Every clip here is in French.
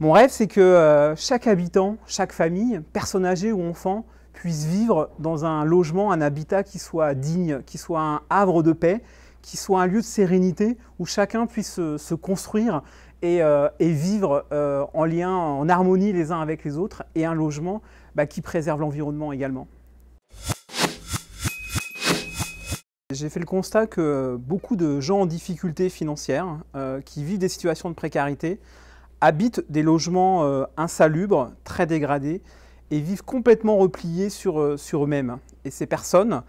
Mon rêve, c'est que chaque habitant, chaque famille, personne âgée ou enfant, puisse vivre dans un logement, un habitat qui soit digne, qui soit un havre de paix, qui soit un lieu de sérénité où chacun puisse se construire et vivre en lien, en harmonie les uns avec les autres, et un logement qui préserve l'environnement également. J'ai fait le constat que beaucoup de gens en difficulté financière, qui vivent des situations de précarité, habitent des logements insalubres, très dégradés, et vivent complètement repliés sur eux-mêmes. Et ces personnes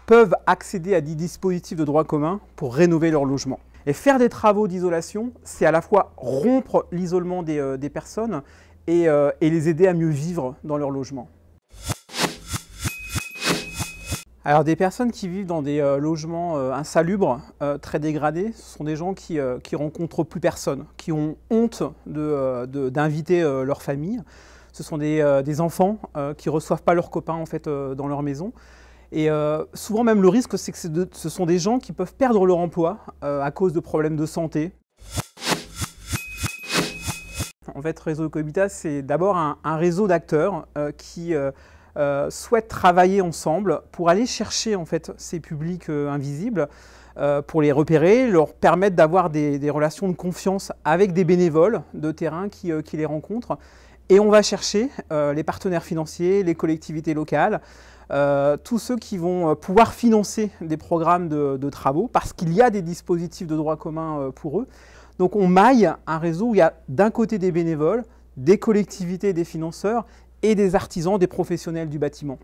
peuvent accéder à des dispositifs de droit commun pour rénover leur logement. Et faire des travaux d'isolation, c'est à la fois rompre l'isolement des personnes et les aider à mieux vivre dans leur logement. Alors des personnes qui vivent dans des logements insalubres, très dégradés, ce sont des gens qui rencontrent plus personne, qui ont honte d'inviter leur famille. Ce sont des enfants qui ne reçoivent pas leurs copains en fait, dans leur maison. Et souvent même le risque, c'est que ce sont des gens qui peuvent perdre leur emploi à cause de problèmes de santé. En fait, Réseau Ecohabitat, c'est d'abord un réseau d'acteurs qui souhaitent travailler ensemble pour aller chercher en fait, ces publics invisibles, pour les repérer, leur permettre d'avoir des relations de confiance avec des bénévoles de terrain qui les rencontrent. Et on va chercher les partenaires financiers, les collectivités locales, tous ceux qui vont pouvoir financer des programmes de travaux parce qu'il y a des dispositifs de droit commun pour eux. Donc on maille un réseau où il y a d'un côté des bénévoles, des collectivités, des financeurs et des artisans, des professionnels du bâtiment.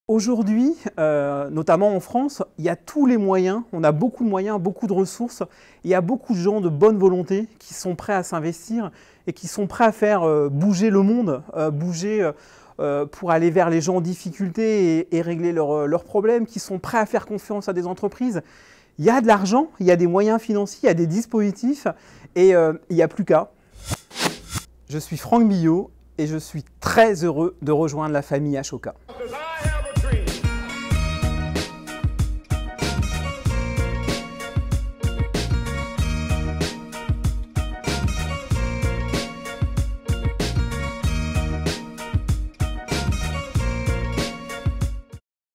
Aujourd'hui, notamment en France, il y a tous les moyens, on a beaucoup de moyens, beaucoup de ressources. Il y a beaucoup de gens de bonne volonté qui sont prêts à s'investir et qui sont prêts à faire bouger le monde, bouger pour aller vers les gens en difficulté et régler leurs problèmes, qui sont prêts à faire confiance à des entreprises. Il y a de l'argent, il y a des moyens financiers, il y a des dispositifs et il n'y a plus qu'à. Je suis Franck Billot et je suis très heureux de rejoindre la famille Ashoka.